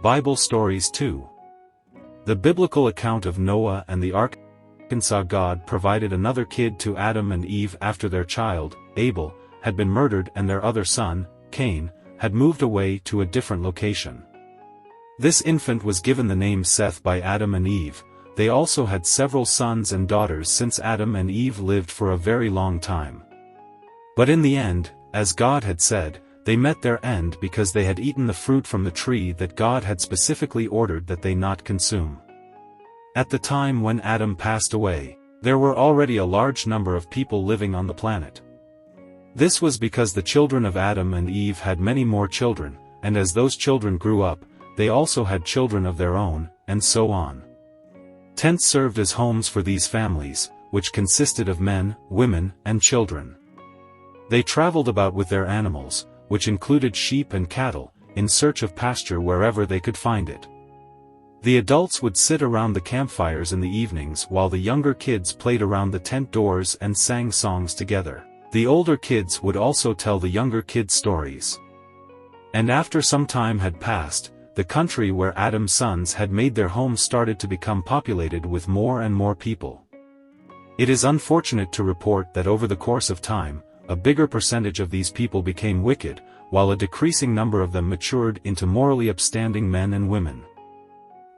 Bible stories too. The biblical account of Noah and the ark saw God provided another kid to Adam and Eve after their child, Abel, had been murdered and their other son, Cain, had moved away to a different location. This infant was given the name Seth by Adam and Eve. They also had several sons and daughters since Adam and Eve lived for a very long time. But in the end, as God had said, they met their end because they had eaten the fruit from the tree that God had specifically ordered that they not consume. At the time when Adam passed away, there were already a large number of people living on the planet. This was because the children of Adam and Eve had many more children, and as those children grew up, they also had children of their own, and so on. Tents served as homes for these families, which consisted of men, women, and children. They traveled about with their animals, which included sheep and cattle, in search of pasture wherever they could find it. The adults would sit around the campfires in the evenings while the younger kids played around the tent doors and sang songs together. The older kids would also tell the younger kids stories. And after some time had passed, the country where Adam's sons had made their homes started to become populated with more and more people. It is unfortunate to report that over the course of time, a bigger percentage of these people became wicked, while a decreasing number of them matured into morally upstanding men and women.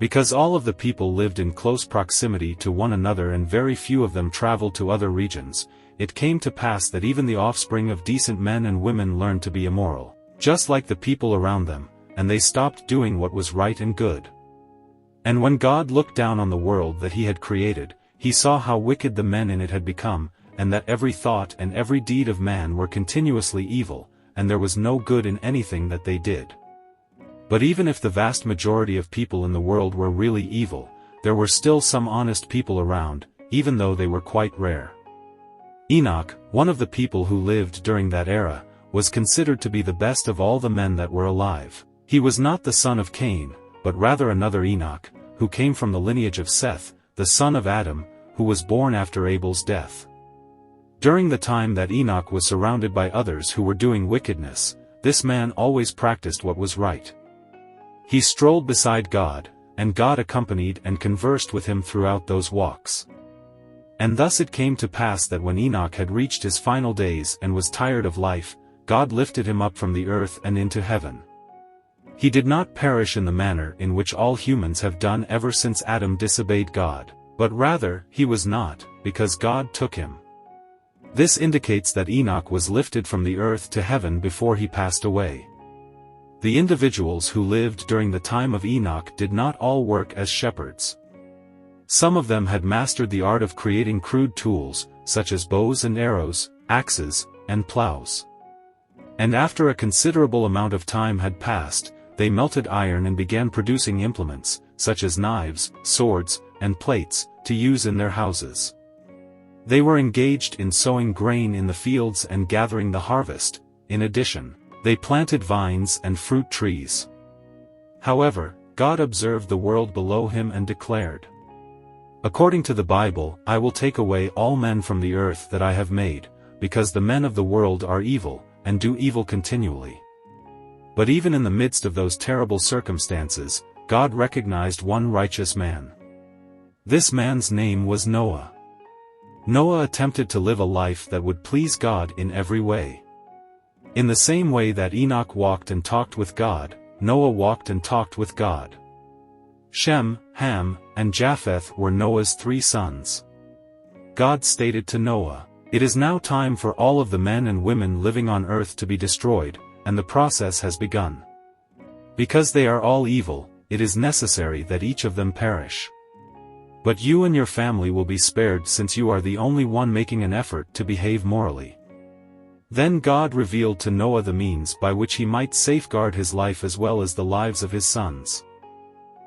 Because all of the people lived in close proximity to one another and very few of them traveled to other regions, it came to pass that even the offspring of decent men and women learned to be immoral, just like the people around them, and they stopped doing what was right and good. And when God looked down on the world that he had created, he saw how wicked the men in it had become, and that every thought and every deed of man were continuously evil, and there was no good in anything that they did. But even if the vast majority of people in the world were really evil, there were still some honest people around, even though they were quite rare. Enoch, one of the people who lived during that era, was considered to be the best of all the men that were alive. He was not the son of Cain, but rather another Enoch, who came from the lineage of Seth, the son of Adam, who was born after Abel's death. During the time that Enoch was surrounded by others who were doing wickedness, this man always practiced what was right. He strolled beside God, and God accompanied and conversed with him throughout those walks. And thus it came to pass that when Enoch had reached his final days and was tired of life, God lifted him up from the earth and into heaven. He did not perish in the manner in which all humans have done ever since Adam disobeyed God, but rather, he was not, because God took him. This indicates that Enoch was lifted from the earth to heaven before he passed away. The individuals who lived during the time of Enoch did not all work as shepherds. Some of them had mastered the art of creating crude tools, such as bows and arrows, axes, and plows. And after a considerable amount of time had passed, they melted iron and began producing implements, such as knives, swords, and plates, to use in their houses. They were engaged in sowing grain in the fields and gathering the harvest. In addition, they planted vines and fruit trees. However, God observed the world below him and declared, "According to the Bible, I will take away all men from the earth that I have made, because the men of the world are evil, and do evil continually." But even in the midst of those terrible circumstances, God recognized one righteous man. This man's name was Noah. Noah attempted to live a life that would please God in every way. In the same way that Enoch walked and talked with God, Noah walked and talked with God. Shem, Ham, and Japheth were Noah's 3 sons. God stated to Noah, "It is now time for all of the men and women living on earth to be destroyed, and the process has begun. Because they are all evil, it is necessary that each of them perish. But you and your family will be spared since you are the only one making an effort to behave morally." Then God revealed to Noah the means by which he might safeguard his life as well as the lives of his sons.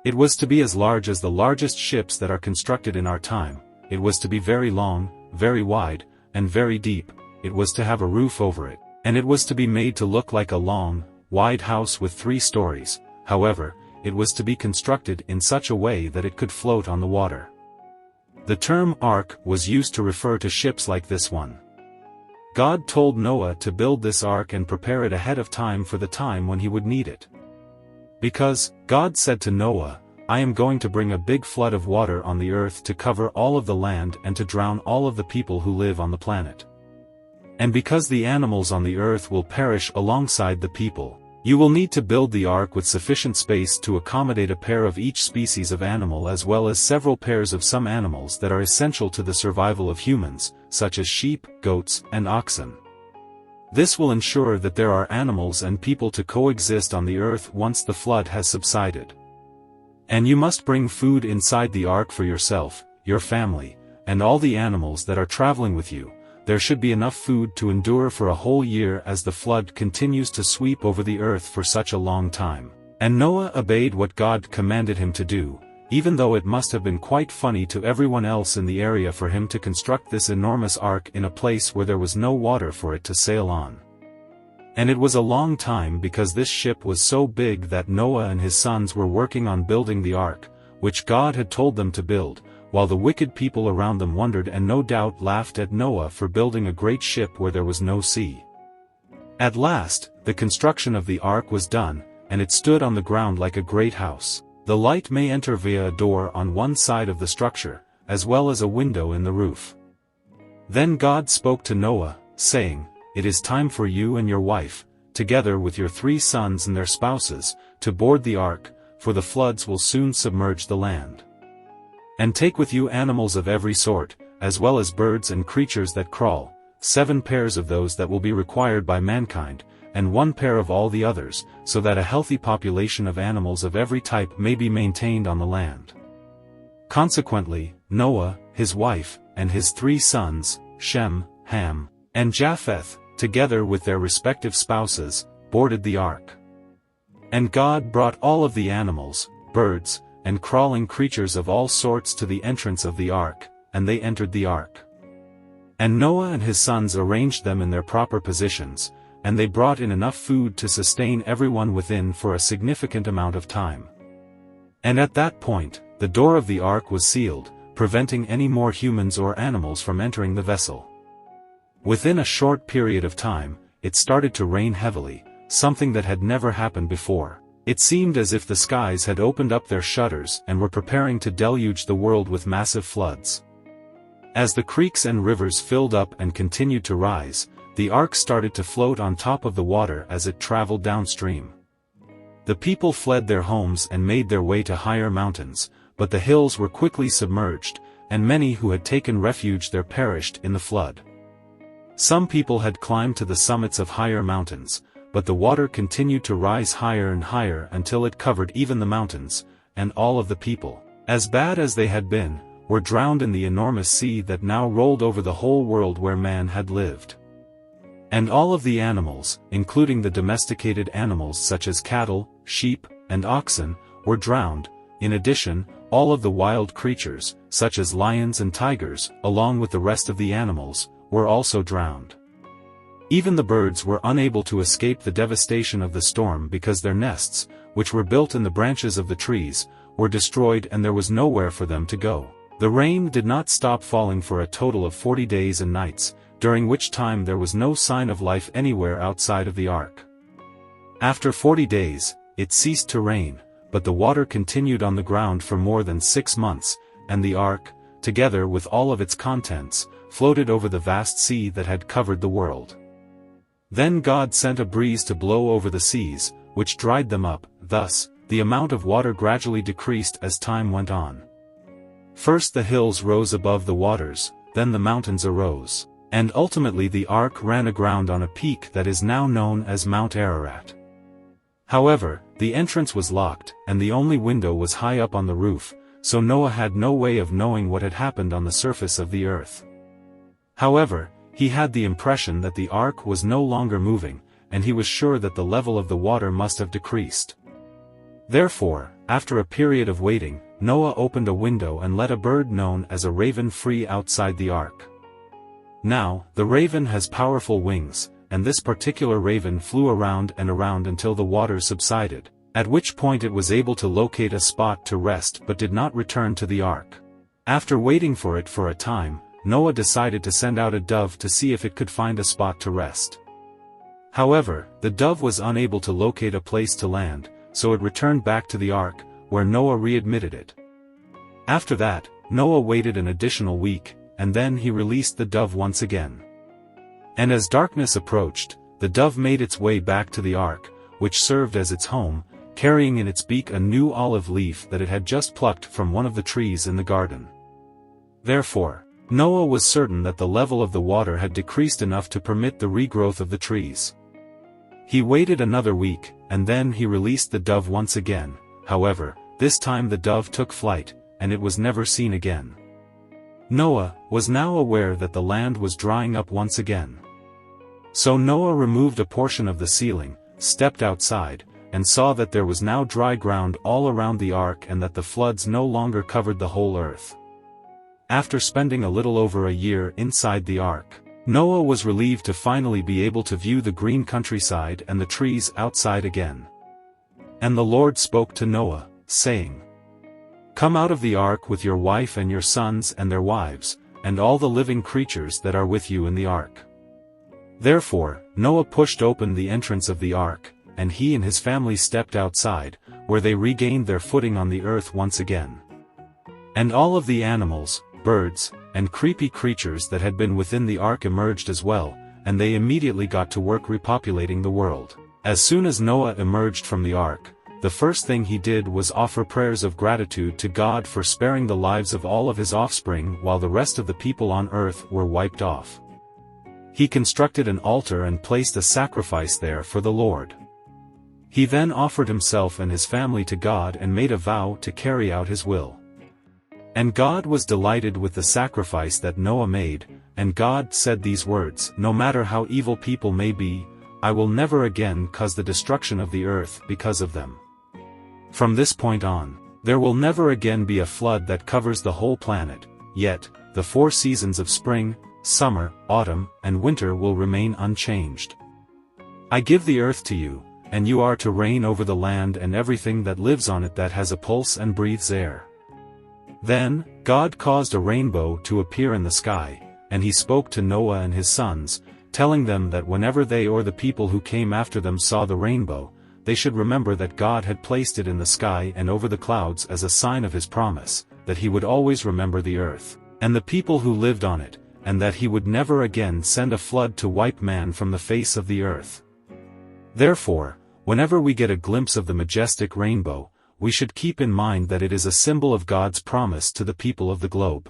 It was to be as large as the largest ships that are constructed in our time, it was to be very long, very wide, and very deep, it was to have a roof over it, and it was to be made to look like a long, wide house with 3 stories, however, it was to be constructed in such a way that it could float on the water. The term ark was used to refer to ships like this one. God told Noah to build this ark and prepare it ahead of time for the time when he would need it. Because, God said to Noah, I am going to bring a big flood of water on the earth to cover all of the land and to drown all of the people who live on the planet. And because the animals on the earth will perish alongside the people, you will need to build the ark with sufficient space to accommodate a pair of each species of animal as well as several pairs of some animals that are essential to the survival of humans, such as sheep, goats, and oxen. This will ensure that there are animals and people to coexist on the earth once the flood has subsided. And you must bring food inside the ark for yourself, your family, and all the animals that are traveling with you. There should be enough food to endure for a whole year as the flood continues to sweep over the earth for such a long time. And Noah obeyed what God commanded him to do, even though it must have been quite funny to everyone else in the area for him to construct this enormous ark in a place where there was no water for it to sail on. And it was a long time because this ship was so big that Noah and his sons were working on building the ark, which God had told them to build, while the wicked people around them wondered and no doubt laughed at Noah for building a great ship where there was no sea. At last, the construction of the ark was done, and it stood on the ground like a great house. The light may enter via a door on one side of the structure, as well as a window in the roof. Then God spoke to Noah, saying, It is time for you and your wife, together with your 3 sons and their spouses, to board the ark, for the floods will soon submerge the land. And take with you animals of every sort, as well as birds and creatures that crawl, 7 pairs of those that will be required by mankind, and 1 pair of all the others, so that a healthy population of animals of every type may be maintained on the land. Consequently, Noah, his wife, and his 3 sons, Shem, Ham, and Japheth, together with their respective spouses, boarded the ark. And God brought all of the animals, birds, and crawling creatures of all sorts to the entrance of the ark, and they entered the ark. And Noah and his sons arranged them in their proper positions, and they brought in enough food to sustain everyone within for a significant amount of time. And at that point, the door of the ark was sealed, preventing any more humans or animals from entering the vessel. Within a short period of time, it started to rain heavily, something that had never happened before. It seemed as if the skies had opened up their shutters and were preparing to deluge the world with massive floods. As the creeks and rivers filled up and continued to rise, the ark started to float on top of the water as it traveled downstream. The people fled their homes and made their way to higher mountains, but the hills were quickly submerged, and many who had taken refuge there perished in the flood. Some people had climbed to the summits of higher mountains, but the water continued to rise higher and higher until it covered even the mountains, and all of the people, as bad as they had been, were drowned in the enormous sea that now rolled over the whole world where man had lived. And all of the animals, including the domesticated animals such as cattle, sheep, and oxen, were drowned. In addition, all of the wild creatures, such as lions and tigers, along with the rest of the animals, were also drowned. Even the birds were unable to escape the devastation of the storm because their nests, which were built in the branches of the trees, were destroyed and there was nowhere for them to go. The rain did not stop falling for a total of 40 days and nights, during which time there was no sign of life anywhere outside of the ark. After 40 days, it ceased to rain, but the water continued on the ground for more than 6 months, and the ark, together with all of its contents, floated over the vast sea that had covered the world. Then God sent a breeze to blow over the seas, which dried them up. Thus, the amount of water gradually decreased as time went on. First the hills rose above the waters, then the mountains arose, and ultimately the ark ran aground on a peak that is now known as Mount Ararat. However, the entrance was locked, and the only window was high up on the roof, so Noah had no way of knowing what had happened on the surface of the earth. However, he had the impression that the ark was no longer moving, and he was sure that the level of the water must have decreased. Therefore, after a period of waiting, Noah opened a window and let a bird known as a raven free outside the ark. Now, the raven has powerful wings, and this particular raven flew around and around until the water subsided, at which point it was able to locate a spot to rest but did not return to the ark. After waiting for it for a time, Noah decided to send out a dove to see if it could find a spot to rest. However, the dove was unable to locate a place to land, so it returned back to the ark, where Noah readmitted it. After that, Noah waited an additional week, and then he released the dove once again. And as darkness approached, the dove made its way back to the ark, which served as its home, carrying in its beak a new olive leaf that it had just plucked from one of the trees in the garden. Therefore, Noah was certain that the level of the water had decreased enough to permit the regrowth of the trees. He waited another week, and then he released the dove once again. However, this time the dove took flight, and it was never seen again. Noah was now aware that the land was drying up once again. So Noah removed a portion of the ceiling, stepped outside, and saw that there was now dry ground all around the ark and that the floods no longer covered the whole earth. After spending a little over a year inside the ark, Noah was relieved to finally be able to view the green countryside and the trees outside again. And the Lord spoke to Noah, saying, "Come out of the ark with your wife and your sons and their wives, and all the living creatures that are with you in the ark." Therefore, Noah pushed open the entrance of the ark, and he and his family stepped outside, where they regained their footing on the earth once again. And all of the animals, birds, and creepy creatures that had been within the ark emerged as well, and they immediately got to work repopulating the world. As soon as Noah emerged from the ark, the first thing he did was offer prayers of gratitude to God for sparing the lives of all of his offspring while the rest of the people on earth were wiped off. He constructed an altar and placed a sacrifice there for the Lord. He then offered himself and his family to God and made a vow to carry out his will. And God was delighted with the sacrifice that Noah made, and God said these words, "No matter how evil people may be, I will never again cause the destruction of the earth because of them. From this point on, there will never again be a flood that covers the whole planet, yet, the 4 seasons of spring, summer, autumn, and winter will remain unchanged. I give the earth to you, and you are to reign over the land and everything that lives on it that has a pulse and breathes air." Then, God caused a rainbow to appear in the sky, and he spoke to Noah and his sons, telling them that whenever they or the people who came after them saw the rainbow, they should remember that God had placed it in the sky and over the clouds as a sign of his promise, that he would always remember the earth, and the people who lived on it, and that he would never again send a flood to wipe man from the face of the earth. Therefore, whenever we get a glimpse of the majestic rainbow, we should keep in mind that it is a symbol of God's promise to the people of the globe.